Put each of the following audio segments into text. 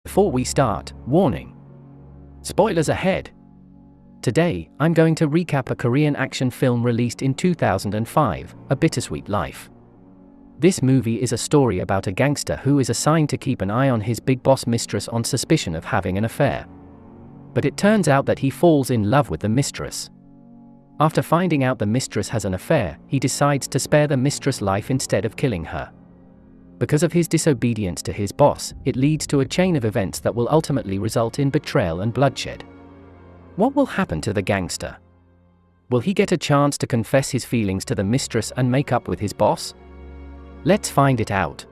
Before we start, warning. Spoilers ahead. Today, I'm going to recap a Korean action film released in 2005, A Bittersweet Life. This movie is a story about a gangster who is assigned to keep an eye on his big boss mistress on suspicion of having an affair. But it turns out that he falls in love with the mistress. After finding out the mistress has an affair, he decides to spare the mistress' life instead of killing her. Because of his disobedience to his boss, it leads to a chain of events that will ultimately result in betrayal and bloodshed. What will happen to the gangster? Will he get a chance to confess his feelings to the mistress and make up with his boss? Let's find it out.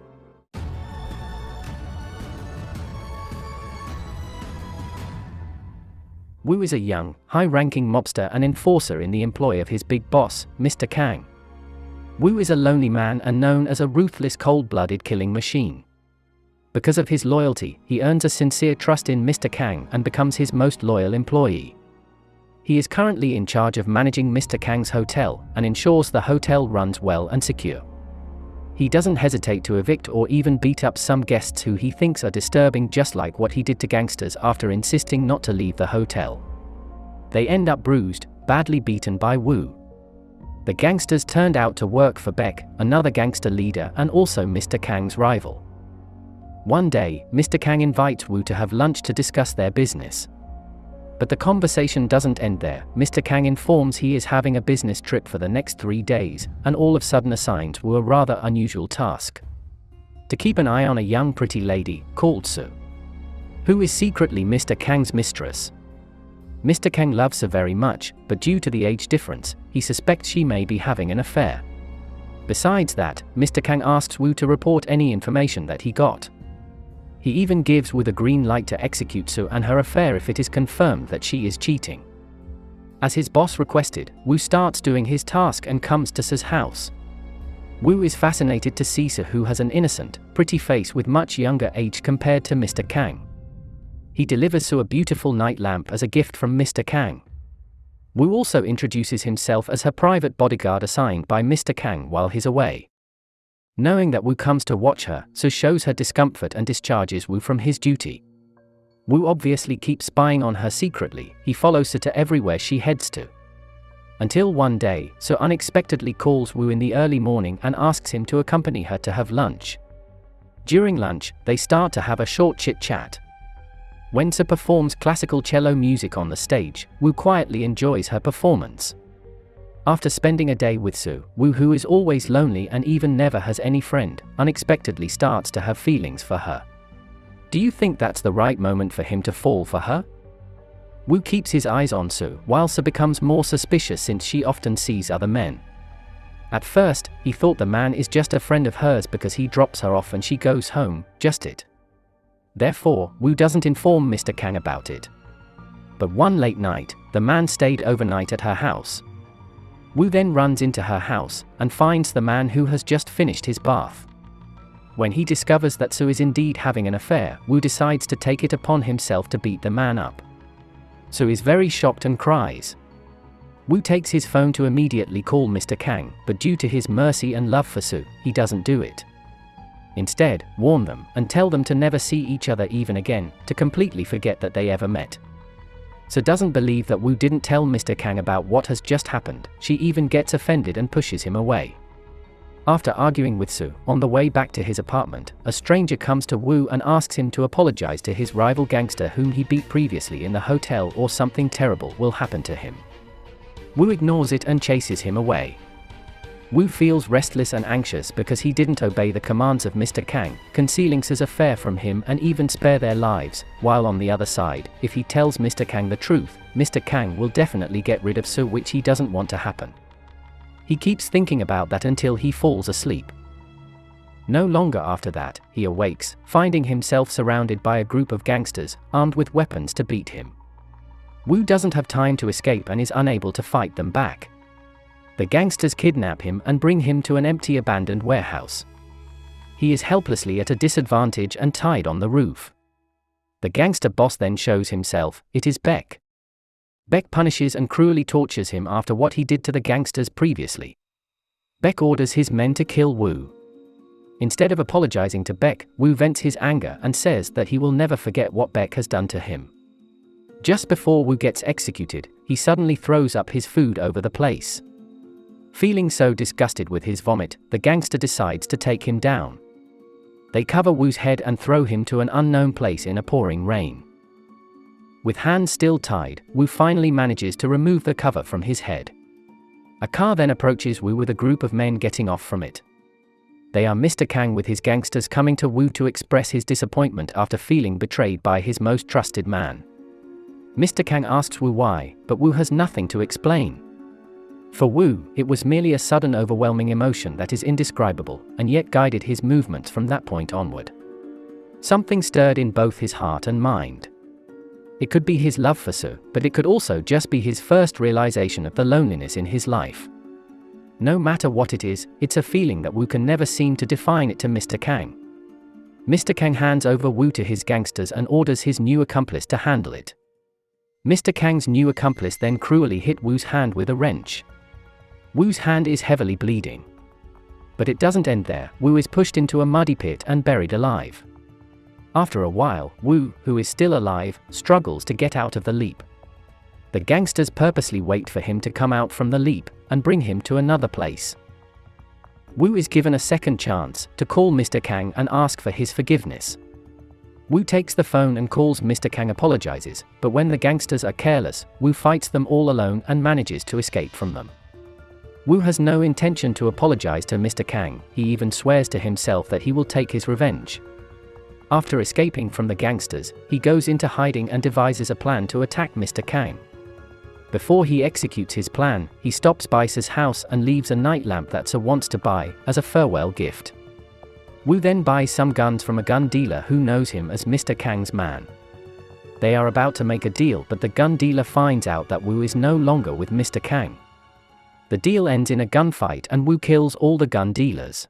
Woo is a young, high-ranking mobster and enforcer in the employ of his big boss, Mr. Kang. Woo is a lonely man and known as a ruthless cold-blooded killing machine. Because of his loyalty, he earns a sincere trust in Mr. Kang and becomes his most loyal employee. He is currently in charge of managing Mr. Kang's hotel and ensures the hotel runs well and secure. He doesn't hesitate to evict or even beat up some guests who he thinks are disturbing, just like what he did to gangsters after insisting not to leave the hotel. They end up bruised, badly beaten by Woo. The gangsters turned out to work for Beck, another gangster leader and also Mr. Kang's rival. One day, Mr. Kang invites Woo to have lunch to discuss their business. But the conversation doesn't end there. Mr. Kang informs he is having a business trip for the next 3 days, and all of a sudden assigns Woo a rather unusual task: to keep an eye on a young pretty lady, called Soo, who is secretly Mr. Kang's mistress. Mr. Kang loves her very much, but due to the age difference, he suspects she may be having an affair. Besides that, Mr. Kang asks Woo to report any information that he got. He even gives Woo the green light to execute Soo and her affair if it is confirmed that she is cheating. As his boss requested, Woo starts doing his task and comes to Soo's house. Woo is fascinated to see Soo, who has an innocent, pretty face with much younger age compared to Mr. Kang. He delivers Soo a beautiful night lamp as a gift from Mr. Kang. Woo also introduces himself as her private bodyguard assigned by Mr. Kang while he's away. Knowing that Woo comes to watch her, Soo shows her discomfort and discharges Woo from his duty. Woo obviously keeps spying on her secretly. He follows her to everywhere she heads to. Until one day, Soo unexpectedly calls Woo in the early morning and asks him to accompany her to have lunch. During lunch, they start to have a short chit-chat. When Soo performs classical cello music on the stage, Woo quietly enjoys her performance. After spending a day with Soo, Woo, who is always lonely and even never has any friend, unexpectedly starts to have feelings for her. Do you think that's the right moment for him to fall for her? Woo keeps his eyes on Soo, while Soo becomes more suspicious since she often sees other men. At first, he thought the man is just a friend of hers because he drops her off and she goes home, just it. Therefore, Woo doesn't inform Mr. Kang about it. But one late night, the man stayed overnight at her house. Woo then runs into her house and finds the man who has just finished his bath. When he discovers that Soo is indeed having an affair, Woo decides to take it upon himself to beat the man up. Soo is very shocked and cries. Woo takes his phone to immediately call Mr. Kang, but due to his mercy and love for Soo, he doesn't do it. Instead, warn them and tell them to never see each other even again, to completely forget that they ever met. Soo doesn't believe that Woo didn't tell Mr. Kang about what has just happened. She even gets offended and pushes him away. After arguing with Soo, on the way back to his apartment, a stranger comes to Woo and asks him to apologize to his rival gangster whom he beat previously in the hotel, or something terrible will happen to him. Woo ignores it and chases him away. Woo feels restless and anxious because he didn't obey the commands of Mr. Kang, concealing Soo's affair from him and even spare their lives, while on the other side, if he tells Mr. Kang the truth, Mr. Kang will definitely get rid of Soo, which he doesn't want to happen. He keeps thinking about that until he falls asleep. No longer after that, he awakes, finding himself surrounded by a group of gangsters, armed with weapons to beat him. Woo doesn't have time to escape and is unable to fight them back. The gangsters kidnap him and bring him to an empty abandoned warehouse. He is helplessly at a disadvantage and tied on the roof. The gangster boss then shows himself. It is Beck. Beck punishes and cruelly tortures him after what he did to the gangsters previously. Beck orders his men to kill Woo. Instead of apologizing to Beck, Wu vents his anger and says that he will never forget what Beck has done to him. Just before Wu gets executed, he suddenly throws up his food over the place. Feeling so disgusted with his vomit, the gangster decides to take him down. They cover Wu's head and throw him to an unknown place in a pouring rain. With hands still tied, Wu finally manages to remove the cover from his head. A car then approaches Wu with a group of men getting off from it. They are Mr. Kang with his gangsters coming to Wu to express his disappointment after feeling betrayed by his most trusted man. Mr. Kang asks Wu why, but Wu has nothing to explain. For Wu, it was merely a sudden overwhelming emotion that is indescribable, and yet guided his movements from that point onward. Something stirred in both his heart and mind. It could be his love for Su, but it could also just be his first realization of the loneliness in his life. No matter what it is, it's a feeling that Wu can never seem to define it to Mr. Kang. Mr. Kang hands over Wu to his gangsters and orders his new accomplice to handle it. Mr. Kang's new accomplice then cruelly hit Wu's hand with a wrench. Wu's hand is heavily bleeding. But it doesn't end there. Wu is pushed into a muddy pit and buried alive. After a while, Wu, who is still alive, struggles to get out of the leap. The gangsters purposely wait for him to come out from the leap and bring him to another place. Wu is given a second chance to call Mr. Kang and ask for his forgiveness. Wu takes the phone and calls Mr. Kang, apologizes, but when the gangsters are careless, Wu fights them all alone and manages to escape from them. Wu has no intention to apologize to Mr. Kang. He even swears to himself that he will take his revenge. After escaping from the gangsters, he goes into hiding and devises a plan to attack Mr. Kang. Before he executes his plan, he stops by Su's house and leaves a night lamp that Su wants to buy as a farewell gift. Wu then buys some guns from a gun dealer who knows him as Mr. Kang's man. They are about to make a deal, but the gun dealer finds out that Wu is no longer with Mr. Kang. The deal ends in a gunfight and Wu kills all the gun dealers.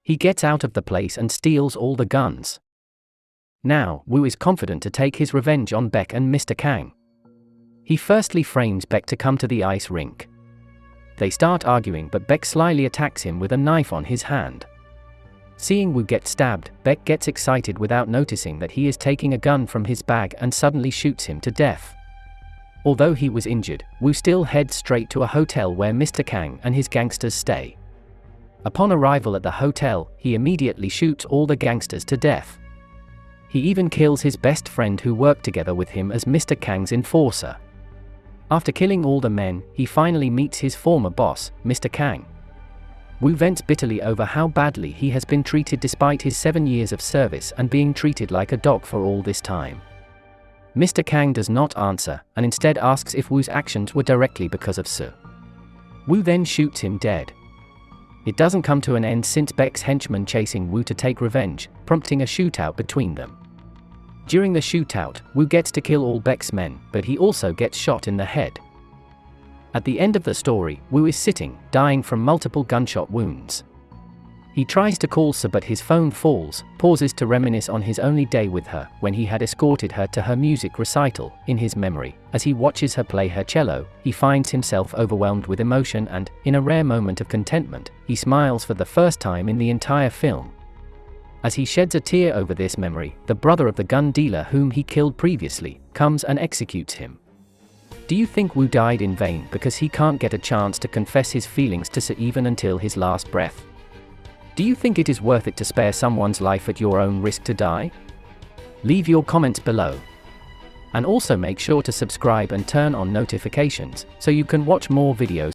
He gets out of the place and steals all the guns. Now, Wu is confident to take his revenge on Beck and Mr. Kang. He firstly frames Beck to come to the ice rink. They start arguing, but Beck slyly attacks him with a knife on his hand. Seeing Wu get stabbed, Beck gets excited without noticing that he is taking a gun from his bag and suddenly shoots him to death. Although he was injured, Wu still heads straight to a hotel where Mr. Kang and his gangsters stay. Upon arrival at the hotel, he immediately shoots all the gangsters to death. He even kills his best friend who worked together with him as Mr. Kang's enforcer. After killing all the men, he finally meets his former boss, Mr. Kang. Wu vents bitterly over how badly he has been treated despite his 7 years of service and being treated like a dog for all this time. Mr. Kang does not answer, and instead asks if Wu's actions were directly because of Su. Wu then shoots him dead. It doesn't come to an end since Beck's henchmen chasing Wu to take revenge, prompting a shootout between them. During the shootout, Wu gets to kill all Beck's men, but he also gets shot in the head. At the end of the story, Wu is sitting, dying from multiple gunshot wounds. He tries to call Su, but his phone falls, pauses to reminisce on his only day with her, when he had escorted her to her music recital. In his memory, as he watches her play her cello, he finds himself overwhelmed with emotion and, in a rare moment of contentment, he smiles for the first time in the entire film. As he sheds a tear over this memory, the brother of the gun dealer whom he killed previously, comes and executes him. Do you think Wu died in vain because he can't get a chance to confess his feelings to Su even until his last breath? Do you think it is worth it to spare someone's life at your own risk to die? Leave your comments below. And also make sure to subscribe and turn on notifications so you can watch more videos